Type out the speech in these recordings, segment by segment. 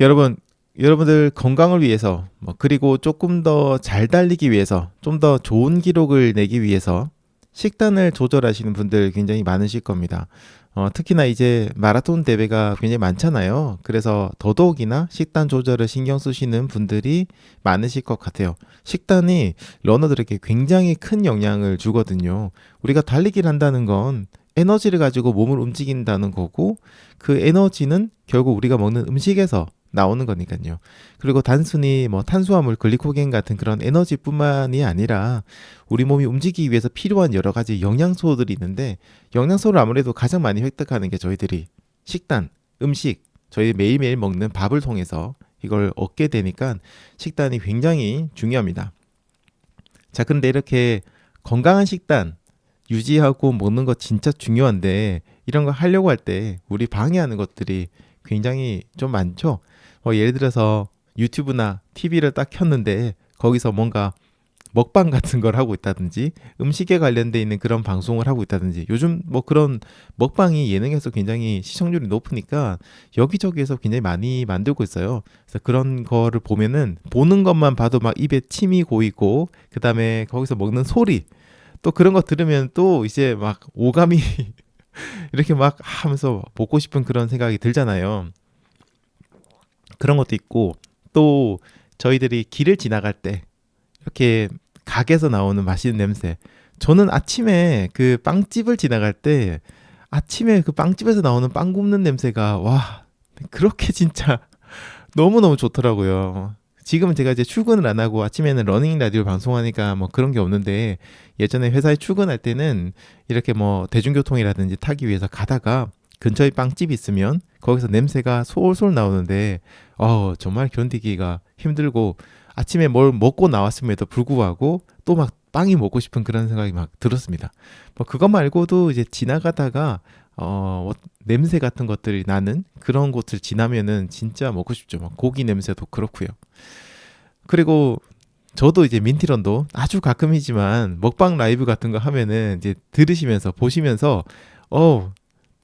여러분, 여러분들 건강을 위해서 그리고 조금 더 잘 달리기 위해서 좀 더 좋은 기록을 내기 위해서 식단을 조절하시는 분들 굉장히 많으실 겁니다. 특히나 이제 마라톤 대회가 굉장히 많잖아요. 그래서 더더욱이나 식단 조절을 신경 쓰시는 분들이 많으실 것 같아요. 식단이 러너들에게 굉장히 큰 영향을 주거든요. 우리가 달리기를 한다는 건 에너지를 가지고 몸을 움직인다는 거고, 그 에너지는 결국 우리가 먹는 음식에서 나오는 거니까요. 그리고 단순히 탄수화물, 글리코겐 같은 그런 에너지뿐만이 아니라 우리 몸이 움직이기 위해서 필요한 여러 가지 영양소들이 있는데, 영양소를 아무래도 가장 많이 획득하는 게 저희들이 식단, 음식, 저희 매일매일 먹는 밥을 통해서 이걸 얻게 되니까 식단이 굉장히 중요합니다. 자, 근데 이렇게 건강한 식단 유지하고 먹는 거 진짜 중요한데, 이런 거 하려고 할 때 우리 방해하는 것들이 굉장히 좀 많죠. 예를 들어서 유튜브나 TV를 딱 켰는데 거기서 뭔가 먹방 같은 걸 하고 있다든지, 음식에 관련돼 있는 그런 방송을 하고 있다든지, 요즘 그런 먹방이 예능에서 굉장히 시청률이 높으니까 여기저기에서 굉장히 많이 만들고 있어요. 그래서 그런 거를 보면은 보는 것만 봐도 막 입에 침이 고이고, 그 다음에 거기서 먹는 소리, 또 그런 거 들으면 또 이제 막 오감이 이렇게 막 하면서 먹고 싶은 그런 생각이 들잖아요. 그런 것도 있고, 또 저희들이 길을 지나갈 때 이렇게 가게에서 나오는 맛있는 냄새. 저는 아침에 그 빵집을 지나갈 때 아침에 그 빵집에서 나오는 빵 굽는 냄새가 와, 그렇게 진짜 너무너무 좋더라고요. 지금은 제가 이제 출근을 안 하고 아침에는 러닝 라디오 방송하니까 그런 게 없는데, 예전에 회사에 출근할 때는 이렇게 대중교통이라든지 타기 위해서 가다가 근처에 빵집이 있으면 거기서 냄새가 솔솔 나오는데 정말 견디기가 힘들고, 아침에 뭘 먹고 나왔음에도 불구하고 또 막 빵이 먹고 싶은 그런 생각이 막 들었습니다. 그것 말고도 이제 지나가다가 냄새 같은 것들이 나는 그런 곳을 지나면은 진짜 먹고 싶죠. 막 고기 냄새도 그렇고요. 그리고 저도 이제 민티런도 아주 가끔이지만 먹방 라이브 같은 거 하면은 이제 들으시면서 보시면서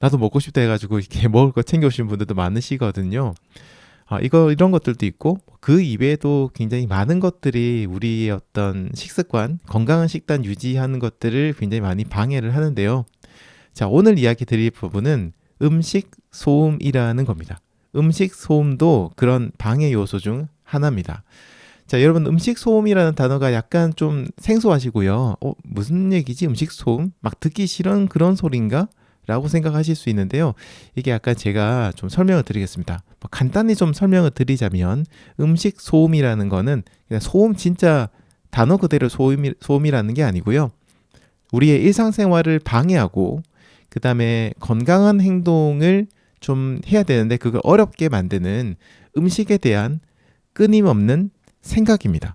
나도 먹고 싶다 해가지고 이렇게 먹을 거 챙겨오시는 분들도 많으시거든요. 이런 것들도 있고, 그 이외에도 굉장히 많은 것들이 우리의 어떤 식습관, 건강한 식단 유지하는 것들을 굉장히 많이 방해를 하는데요. 자, 오늘 이야기 드릴 부분은 음식 소음이라는 겁니다. 음식 소음도 그런 방해 요소 중 하나입니다. 자, 여러분, 음식 소음이라는 단어가 약간 좀 생소하시고요. 무슨 얘기지? 음식 소음? 막 듣기 싫은 그런 소리인가? 라고 생각하실 수 있는데요. 이게 약간 제가 좀 설명을 드리겠습니다. 간단히 좀 설명을 드리자면, 음식 소음이라는 거는 그냥 소음, 진짜 단어 그대로 소음이라는 게 아니고요. 우리의 일상생활을 방해하고, 그 다음에 건강한 행동을 좀 해야 되는데 그걸 어렵게 만드는 음식에 대한 끊임없는 생각입니다.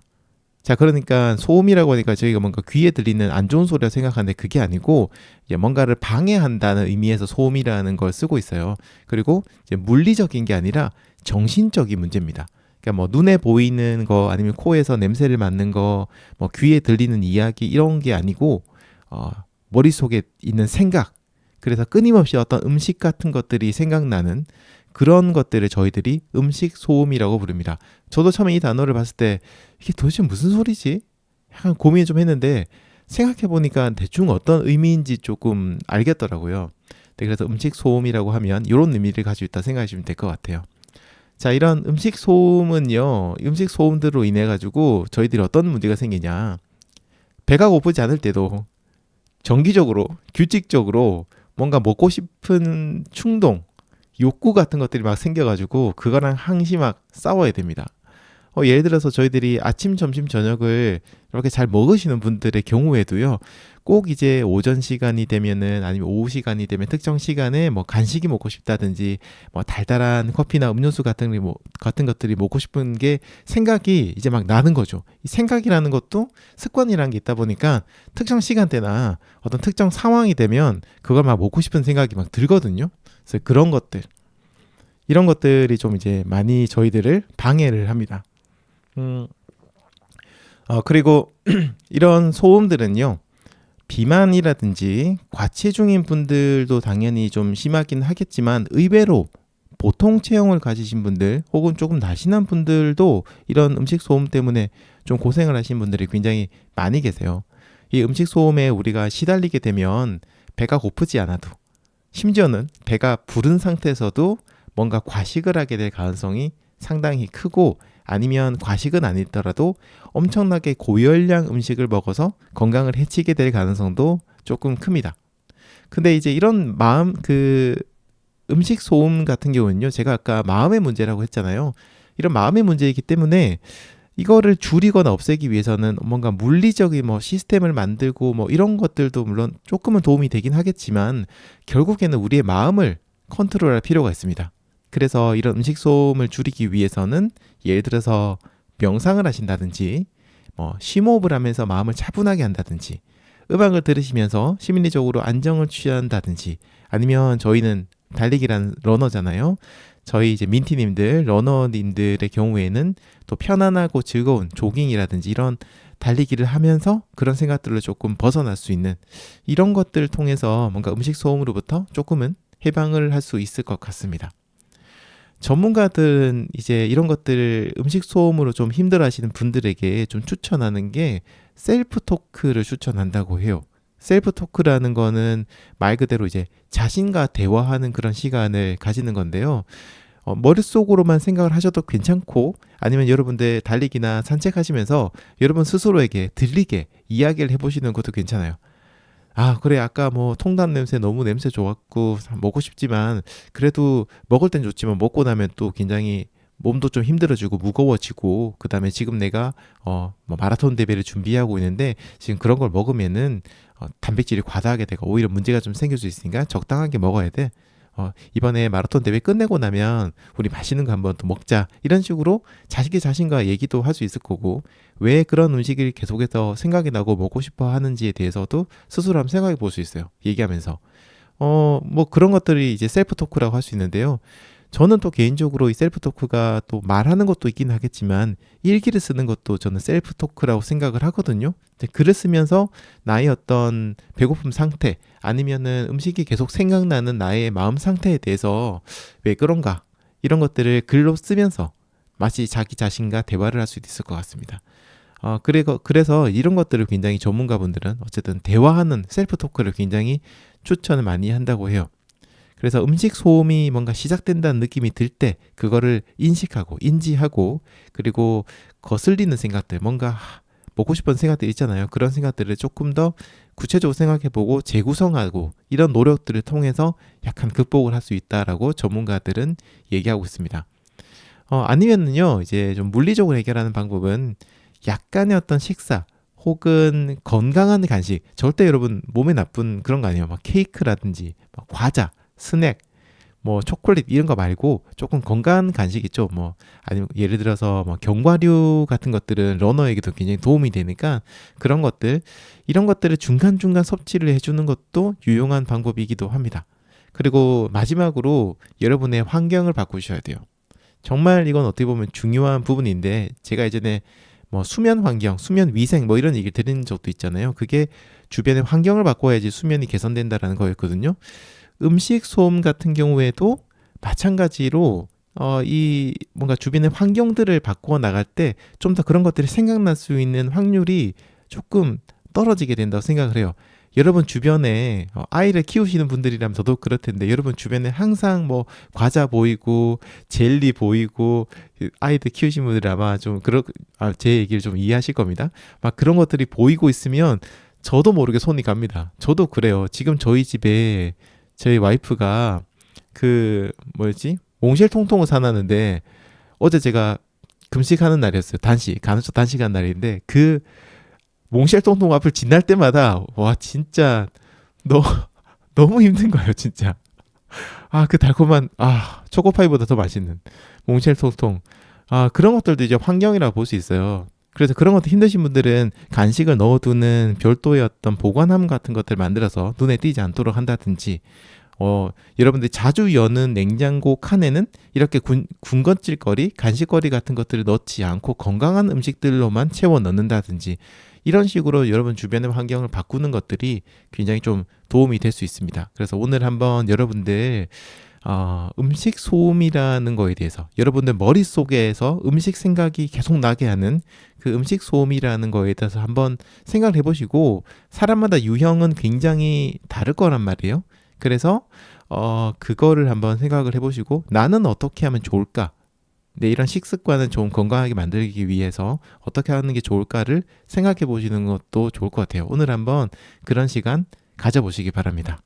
자, 그러니까 소음이라고 하니까 저희가 뭔가 귀에 들리는 안 좋은 소리라 생각하는데 그게 아니고, 뭔가를 방해한다는 의미에서 소음이라는 걸 쓰고 있어요. 그리고 이제 물리적인 게 아니라 정신적인 문제입니다. 그러니까 눈에 보이는 거, 아니면 코에서 냄새를 맡는 거, 귀에 들리는 이야기, 이런 게 아니고 머릿속에 있는 생각. 그래서 끊임없이 어떤 음식 같은 것들이 생각나는 그런 것들을 저희들이 음식 소음이라고 부릅니다. 저도 처음에 이 단어를 봤을 때 이게 도대체 무슨 소리지? 약간 고민을 좀 했는데, 생각해보니까 대충 어떤 의미인지 조금 알겠더라고요. 네, 그래서 음식 소음이라고 하면 이런 의미를 가지고 있다 생각하시면 될 것 같아요. 자, 이런 음식 소음은요, 음식 소음들로 인해 가지고 저희들이 어떤 문제가 생기냐, 배가 고프지 않을 때도 정기적으로, 규칙적으로 뭔가 먹고 싶은 충동, 욕구 같은 것들이 막 생겨가지고 그거랑 항시 막 싸워야 됩니다. 예를 들어서 저희들이 아침, 점심, 저녁을 이렇게 잘 먹으시는 분들의 경우에도요, 꼭 이제 오전 시간이 되면은, 아니면 오후 시간이 되면 특정 시간에 간식이 먹고 싶다든지, 달달한 커피나 음료수 같은 것들이 먹고 싶은 게 생각이 이제 막 나는 거죠. 이 생각이라는 것도 습관이라는 게 있다 보니까 특정 시간대나 어떤 특정 상황이 되면 그걸 막 먹고 싶은 생각이 막 들거든요. 그래서 그런 것들, 이런 것들이 좀 이제 많이 저희들을 방해를 합니다. 그리고 이런 소음들은요, 비만이라든지 과체중인 분들도 당연히 좀 심하긴 하겠지만 의외로 보통 체형을 가지신 분들 혹은 조금 날씬한 분들도 이런 음식 소음 때문에 좀 고생을 하신 분들이 굉장히 많이 계세요. 이 음식 소음에 우리가 시달리게 되면 배가 고프지 않아도, 심지어는 배가 부른 상태에서도 뭔가 과식을 하게 될 가능성이 상당히 크고, 아니면 과식은 아니더라도 엄청나게 고열량 음식을 먹어서 건강을 해치게 될 가능성도 조금 큽니다. 근데 이제 이런 음식 소음 같은 경우는요, 제가 아까 마음의 문제라고 했잖아요. 이런 마음의 문제이기 때문에 이거를 줄이거나 없애기 위해서는 뭔가 물리적인 뭐 시스템을 만들고 뭐 이런 것들도 물론 조금은 도움이 되긴 하겠지만, 결국에는 우리의 마음을 컨트롤할 필요가 있습니다. 그래서 이런 음식 소음을 줄이기 위해서는 예를 들어서 명상을 하신다든지, 뭐 심호흡을 하면서 마음을 차분하게 한다든지, 음악을 들으시면서 심리적으로 안정을 취한다든지, 아니면 저희는 달리기란 러너잖아요. 저희 이제 민티님들, 러너님들의 경우에는 또 편안하고 즐거운 조깅이라든지 이런 달리기를 하면서 그런 생각들을 조금 벗어날 수 있는, 이런 것들을 통해서 뭔가 음식 소음으로부터 조금은 해방을 할 수 있을 것 같습니다. 전문가들은 이제 이런 것들을 음식 소음으로 좀 힘들어 하시는 분들에게 좀 추천하는 게 셀프 토크를 추천한다고 해요. 셀프 토크라는 거는 말 그대로 이제 자신과 대화하는 그런 시간을 가지는 건데요. 머릿속으로만 생각을 하셔도 괜찮고, 아니면 여러분들 달리기나 산책하시면서 여러분 스스로에게 들리게 이야기를 해보시는 것도 괜찮아요. 아, 그래, 아까 뭐 통닭 냄새 너무 냄새 좋았고 먹고 싶지만, 그래도 먹을 땐 좋지만 먹고 나면 또 굉장히 몸도 좀 힘들어지고 무거워지고, 그 다음에 지금 내가 뭐 마라톤 대회를 준비하고 있는데 지금 그런 걸 먹으면은 단백질이 과다하게 되고 오히려 문제가 좀 생길 수 있으니까 적당하게 먹어야 돼. 이번에 마라톤 대회 끝내고 나면 우리 맛있는 거 한번 또 먹자. 이런 식으로 자식이 자신과 얘기도 할 수 있을 거고, 왜 그런 음식을 계속해서 생각이 나고 먹고 싶어 하는지에 대해서도 스스로 한번 생각해 볼 수 있어요. 얘기하면서. 뭐 그런 것들이 이제 셀프 토크라고 할 수 있는데요. 저는 또 개인적으로 이 셀프 토크가 또 말하는 것도 있긴 하겠지만 일기를 쓰는 것도 저는 셀프 토크라고 생각을 하거든요. 글을 쓰면서 나의 어떤 배고픔 상태, 아니면은 음식이 계속 생각나는 나의 마음 상태에 대해서 왜 그런가, 이런 것들을 글로 쓰면서 마치 자기 자신과 대화를 할 수 있을 것 같습니다. 그래서 이런 것들을 굉장히 전문가분들은 어쨌든 대화하는 셀프 토크를 굉장히 추천을 많이 한다고 해요. 그래서 음식 소음이 뭔가 시작된다는 느낌이 들 때 그거를 인식하고 인지하고, 그리고 거슬리는 생각들, 뭔가 먹고 싶은 생각들 있잖아요. 그런 생각들을 조금 더 구체적으로 생각해보고 재구성하고, 이런 노력들을 통해서 약간 극복을 할 수 있다라고 전문가들은 얘기하고 있습니다. 아니면은요, 이제 좀 물리적으로 해결하는 방법은 약간의 어떤 식사 혹은 건강한 간식, 절대 여러분 몸에 나쁜 그런 거 아니에요. 막 케이크라든지 막 과자, 스낵, 뭐 초콜릿 이런 거 말고 조금 건강한 간식 있죠. 뭐 아니면 예를 들어서 뭐 견과류 같은 것들은 러너에게도 굉장히 도움이 되니까, 그런 것들, 이런 것들을 중간중간 섭취를 해주는 것도 유용한 방법이기도 합니다. 그리고 마지막으로 여러분의 환경을 바꾸셔야 돼요. 정말 이건 어떻게 보면 중요한 부분인데, 제가 예전에 뭐 수면 환경, 수면 위생 뭐 이런 얘기를 드린 적도 있잖아요. 그게 주변의 환경을 바꿔야지 수면이 개선된다라는 거였거든요. 음식 소음 같은 경우에도 마찬가지로 이 뭔가 주변의 환경들을 바꾸어 나갈 때 좀 더 그런 것들이 생각날 수 있는 확률이 조금 떨어지게 된다고 생각을 해요. 여러분 주변에 아이를 키우시는 분들이라면 더더욱 그럴 텐데, 여러분 주변에 항상 뭐 과자 보이고 젤리 보이고, 아이들 키우시는 분들 아마 좀 제 얘기를 좀 이해하실 겁니다. 막 그런 것들이 보이고 있으면 저도 모르게 손이 갑니다. 저도 그래요. 지금 저희 집에 저희 와이프가 그 뭐였지? 몽쉘 통통을 사놨는데, 어제 제가 금식하는 날이었어요. 간헐적 단식하는 날인데, 그 몽쉘 통통 앞을 지날 때마다 와 진짜 너 너무 힘든 거예요, 진짜. 그 달콤한 초코파이보다 더 맛있는 몽쉘 통통. 그런 것들도 이제 환경이라고 볼 수 있어요. 그래서 그런 것도 힘드신 분들은 간식을 넣어두는 별도의 어떤 보관함 같은 것들 만들어서 눈에 띄지 않도록 한다든지, 여러분들이 자주 여는 냉장고 칸에는 이렇게 군것질거리, 간식거리 같은 것들을 넣지 않고 건강한 음식들로만 채워 넣는다든지, 이런 식으로 여러분 주변의 환경을 바꾸는 것들이 굉장히 좀 도움이 될 수 있습니다. 그래서 오늘 한번 여러분들 음식 소음이라는 거에 대해서 여러분들 머릿속에서 음식 생각이 계속 나게 하는 그 음식 소음이라는 거에 대해서 한번 생각을 해보시고 사람마다 유형은 굉장히 다를 거란 말이에요. 그래서 그거를 한번 생각을 해보시고 나는 어떻게 하면 좋을까? 내 이런 식습관을 좀 건강하게 만들기 위해서 어떻게 하는 게 좋을까를 생각해 보시는 것도 좋을 것 같아요. 오늘 한번 그런 시간 가져보시기 바랍니다.